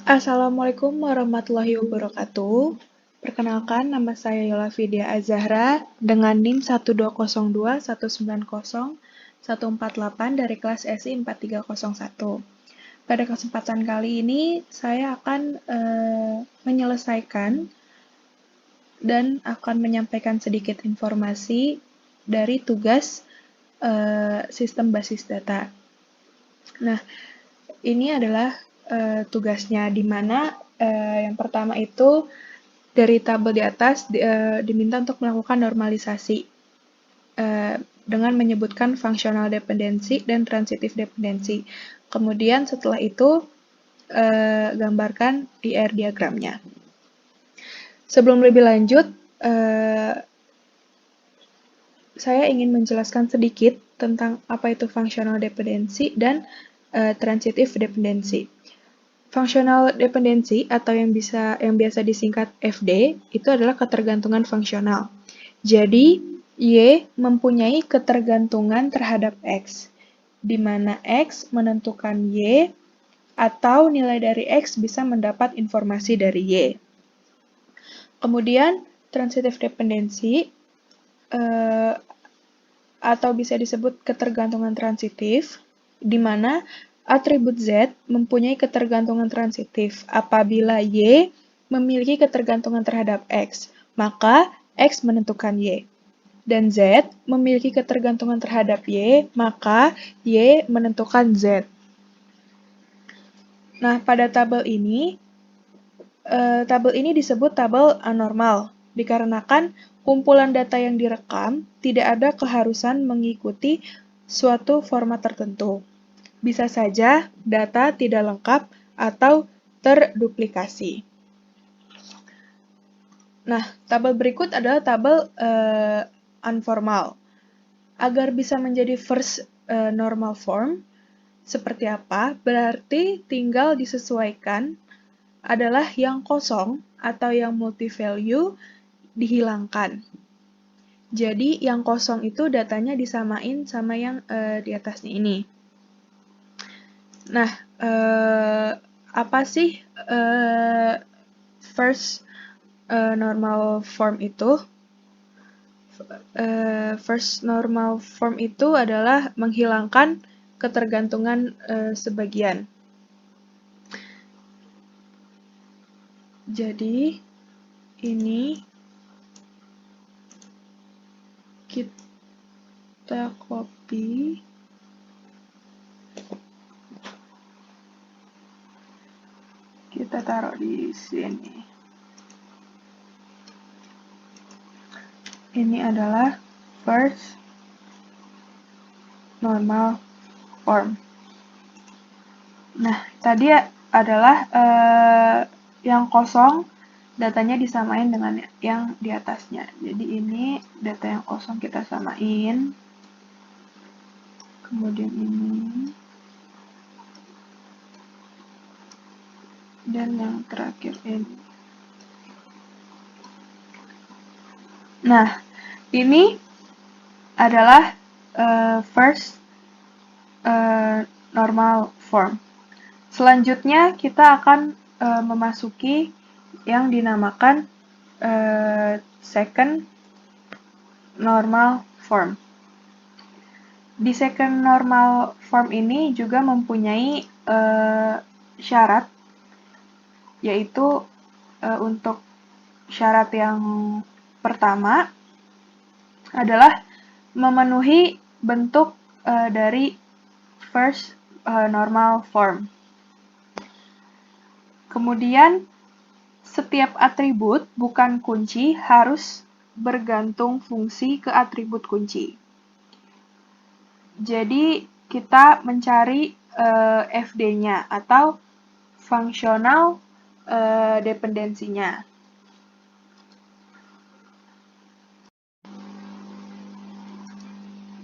Assalamualaikum warahmatullahi wabarakatuh. Perkenalkan, nama saya Yolavidia Azahra dengan NIM 1202190148 dari kelas SI 4301. Pada kesempatan kali ini, saya akan menyelesaikan dan akan menyampaikan sedikit informasi dari tugas sistem basis data. Nah, ini adalah tugasnya, di mana yang pertama itu dari tabel di atas diminta untuk melakukan normalisasi dengan menyebutkan functional dependency dan transitive dependency. Kemudian setelah itu gambarkan IR diagramnya. Sebelum lebih lanjut, saya ingin menjelaskan sedikit tentang apa itu functional dependency dan transitive dependency. Functional dependency atau yang biasa disingkat FD itu adalah ketergantungan fungsional. Jadi, Y mempunyai ketergantungan terhadap X, di mana X menentukan Y atau nilai dari X bisa mendapat informasi dari Y. Kemudian, transitive dependency atau bisa disebut ketergantungan transitif, di mana atribut Z mempunyai ketergantungan transitif. Apabila Y memiliki ketergantungan terhadap X, maka X menentukan Y. Dan Z memiliki ketergantungan terhadap Y, maka Y menentukan Z. Nah, pada tabel ini disebut tabel anormal, dikarenakan kumpulan data yang direkam tidak ada keharusan mengikuti suatu format tertentu. Bisa saja data tidak lengkap atau terduplikasi. Nah, tabel berikut adalah tabel unformal. Agar bisa menjadi first normal form, seperti apa? Berarti tinggal disesuaikan adalah yang kosong atau yang multi-value dihilangkan. Jadi, yang kosong itu datanya disamain sama yang di atasnya ini. Nah, apa sih first normal form itu? First normal form itu adalah menghilangkan ketergantungan sebagian. Jadi, ini kita copy. Kita taruh di sini. Ini adalah first normal form. Nah, tadi adalah yang kosong, datanya disamain dengan yang di atasnya. Jadi ini data yang kosong kita samain. Kemudian ini. Dan yang terakhir ini. Nah, ini adalah first normal form. Selanjutnya kita akan memasuki yang dinamakan second normal form. Di second normal form ini juga mempunyai syarat, yaitu untuk syarat yang pertama adalah memenuhi bentuk dari first normal form. Kemudian, setiap atribut bukan kunci harus bergantung fungsi ke atribut kunci. Jadi, kita mencari FD-nya atau functional dependensinya.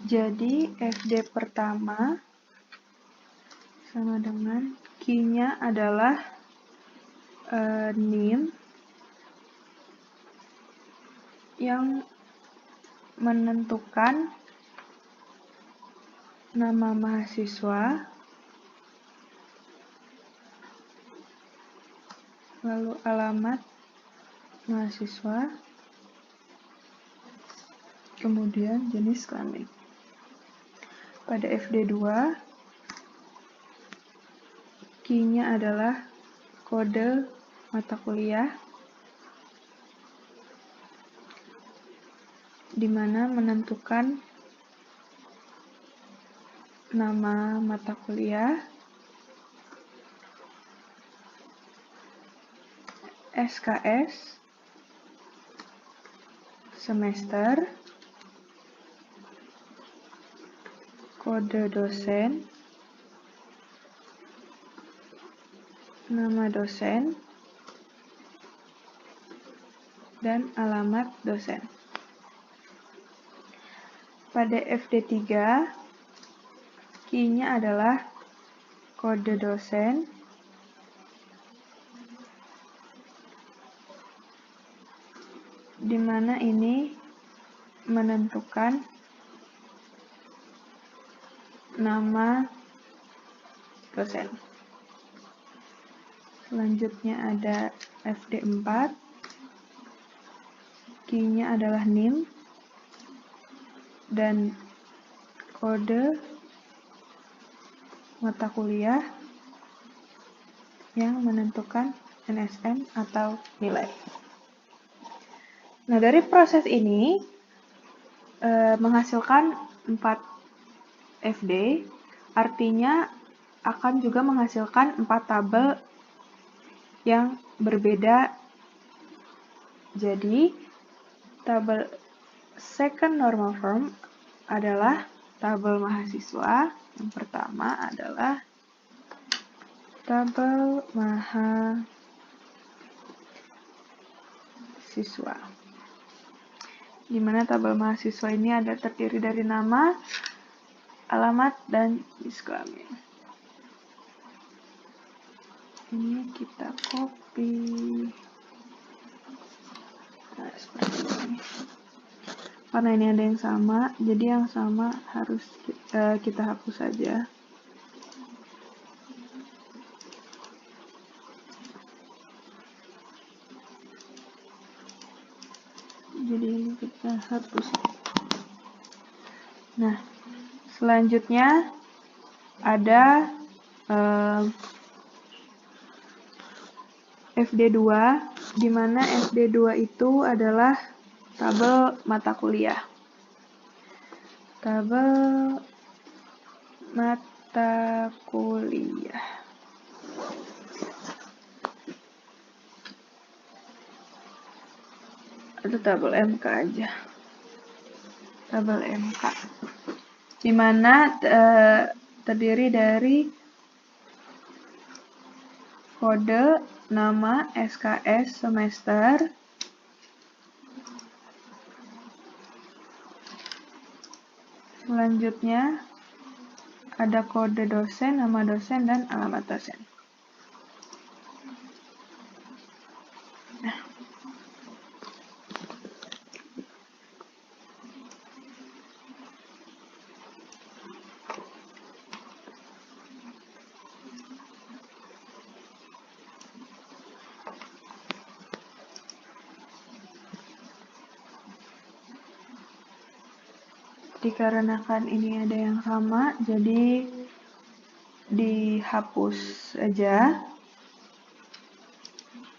Jadi, FD pertama sama dengan key-nya adalah NIM yang menentukan nama mahasiswa lalu alamat mahasiswa, kemudian jenis kelamin. Pada FD2, key-nya adalah kode mata kuliah, di mana menentukan nama mata kuliah, SKS, semester, kode dosen, nama dosen, dan alamat dosen. Pada FD3, key-nya adalah kode dosen, di mana ini menentukan nama dosen. Selanjutnya ada FD4, key-nya adalah NIM, dan kode mata kuliah yang menentukan NSM atau nilai. Nah, dari proses ini menghasilkan 4 FD, artinya akan juga menghasilkan 4 tabel yang berbeda. Jadi, tabel second normal form adalah tabel mahasiswa. Yang pertama adalah tabel mahasiswa, di mana tabel mahasiswa ini ada terdiri dari nama, alamat, dan jenis kelamin. Ini kita copy. Nah, seperti ini. Karena ini ada yang sama, jadi yang sama harus kita hapus saja. Jadi ini kita hapus. Nah, selanjutnya ada FD2, di mana FD2 itu adalah tabel mata kuliah. Tabel mata kuliah. Atau tabel MK aja. Tabel MK. Di mana terdiri dari kode, nama, SKS, semester, selanjutnya ada kode dosen, nama dosen, dan alamat dosen. Nah. Dikarenakan ini ada yang sama, jadi dihapus saja.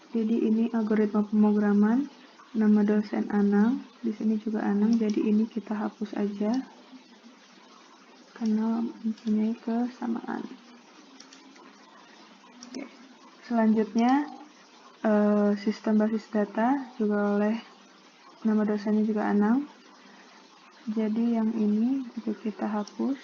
Jadi ini algoritma pemrograman, nama dosen Anang, di sini juga Anang, jadi ini kita hapus aja karena mempunyai kesamaan. Oke. Selanjutnya sistem basis data juga oleh nama dosennya juga Anang. Jadi yang ini juga kita hapus.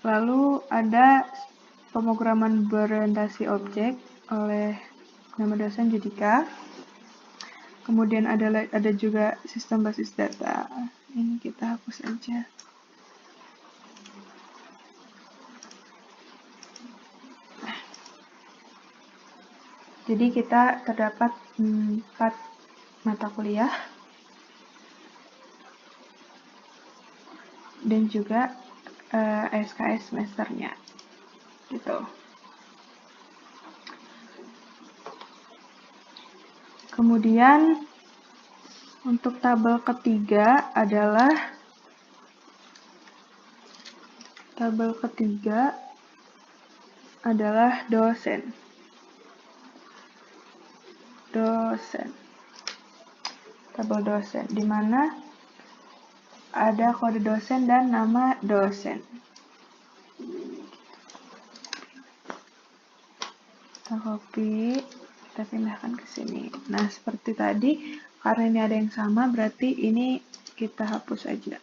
Lalu ada pemrograman berorientasi objek oleh nama dosen Judika. Kemudian ada juga sistem basis data. Ini kita hapus aja. Jadi kita terdapat 4 mata kuliah dan juga SKS semesternya gitu. Kemudian untuk tabel ketiga adalah dosen. Tabel dosen, di mana ada kode dosen dan nama dosen. Kita copy, kita pindahkan ke sini. Nah, seperti tadi, karena ini ada yang sama, berarti ini kita hapus aja.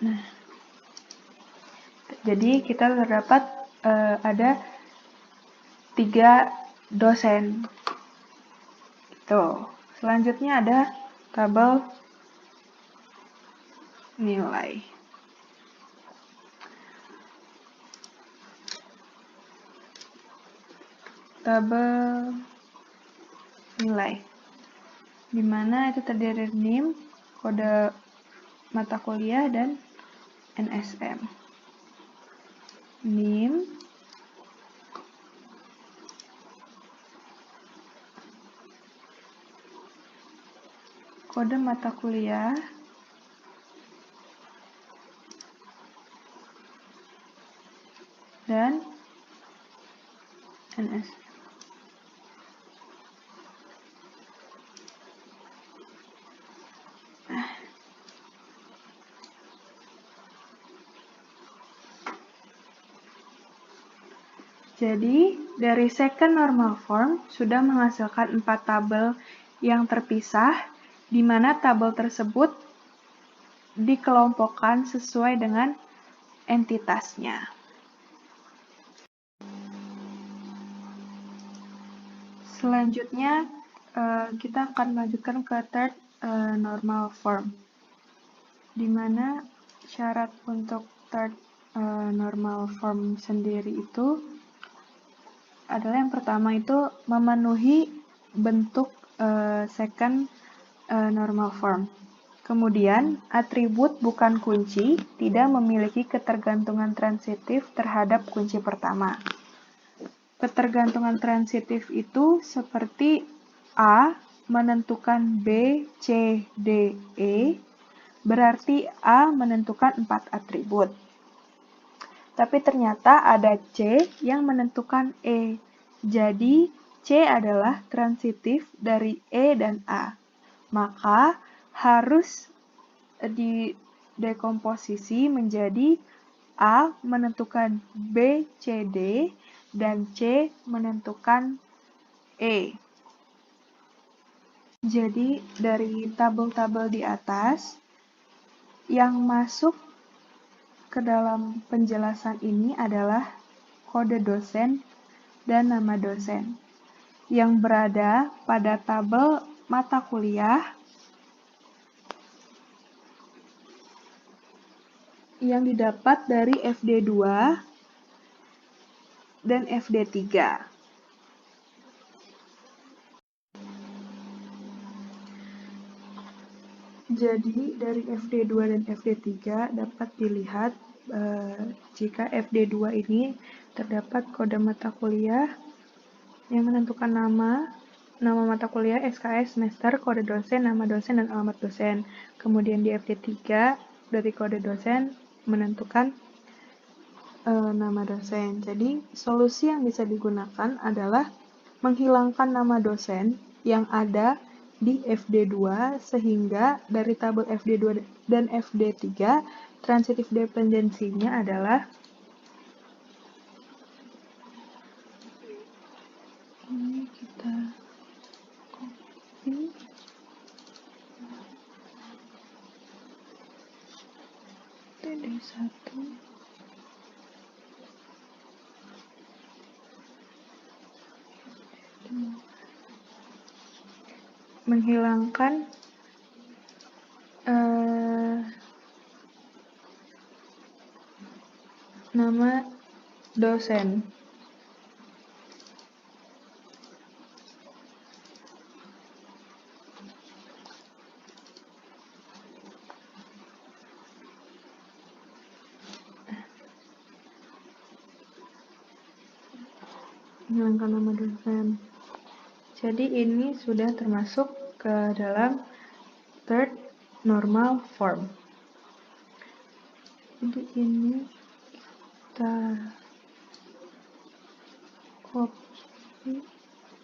Nah, jadi kita terdapat ada 3 dosen. Tuh. Selanjutnya ada tabel nilai. Tabel nilai, di mana itu terdiri dari NIM, kode mata kuliah, dan NSM. NIM, kode mata kuliah, dan NSM. Jadi, dari second normal form sudah menghasilkan 4 tabel yang terpisah, di mana tabel tersebut dikelompokkan sesuai dengan entitasnya. Selanjutnya, kita akan melanjutkan ke third normal form, di mana syarat untuk third normal form sendiri itu adalah yang pertama itu memenuhi bentuk second normal form. Kemudian, atribut bukan kunci tidak memiliki ketergantungan transitif terhadap kunci pertama. Ketergantungan transitif itu seperti A menentukan B, C, D, E, berarti A menentukan 4 atribut. Tapi ternyata ada C yang menentukan E. Jadi, C adalah transitif dari E dan A. Maka, harus didekomposisi menjadi A menentukan B, C, D, dan C menentukan E. Jadi, dari tabel-tabel di atas, yang masuk ke dalam penjelasan ini adalah kode dosen dan nama dosen yang berada pada tabel mata kuliah yang didapat dari FD2 dan FD3. Jadi, dari FD2 dan FD3 dapat dilihat jika FD2 ini terdapat kode mata kuliah yang menentukan nama mata kuliah, SKS, semester, kode dosen, nama dosen, dan alamat dosen. Kemudian di FD3 dari kode dosen menentukan nama dosen. Jadi, solusi yang bisa digunakan adalah menghilangkan nama dosen yang ada di FD2 sehingga dari tabel FD2 dan FD3 transitif dependensinya adalah ini kita copy TD1 menghilangkan nama dosen. menghilangkan nama dosen. Jadi ini sudah termasuk ke dalam third normal form. Jadi ini kita copy,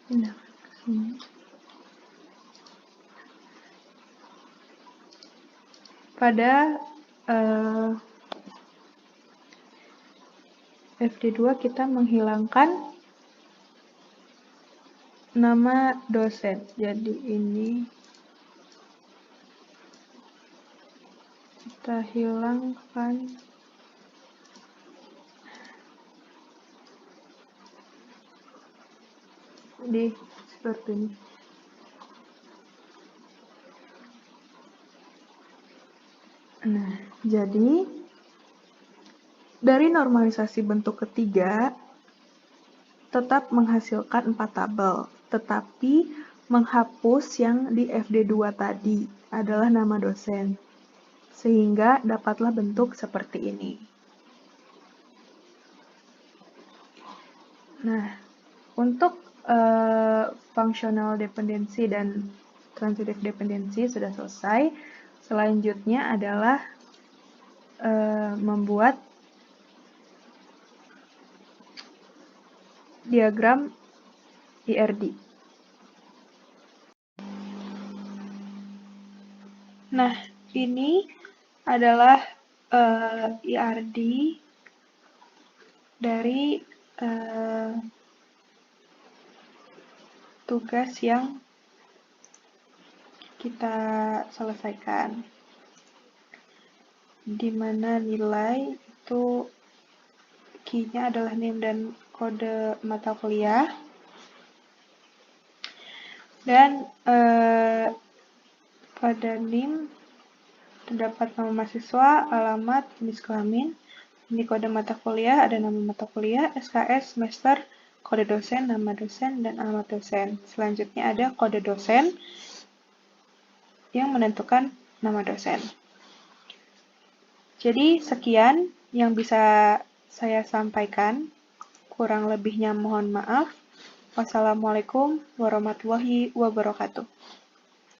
pindahkan ke sini. Pada FD2 kita menghilangkan nama dosen. Jadi ini kita hilangkan di seperti ini. Nah, jadi dari normalisasi bentuk ketiga tetap menghasilkan 4 tabel, tetapi menghapus yang di FD2 tadi adalah nama dosen, sehingga dapatlah bentuk seperti ini. Nah, untuk functional dependency dan transitive dependency sudah selesai. Selanjutnya adalah membuat diagram IRD. Nah, ini adalah IRD dari tugas yang kita selesaikan, di mana nilai itu key-nya adalah name dan kode mata kuliah, dan pada NIM terdapat nama mahasiswa, alamat, jenis kelamin, ini kode mata kuliah, ada nama mata kuliah, SKS, semester, kode dosen, nama dosen, dan alamat dosen. Selanjutnya ada kode dosen yang menentukan nama dosen. Jadi sekian yang bisa saya sampaikan, kurang lebihnya mohon maaf. Wassalamualaikum warahmatullahi wabarakatuh.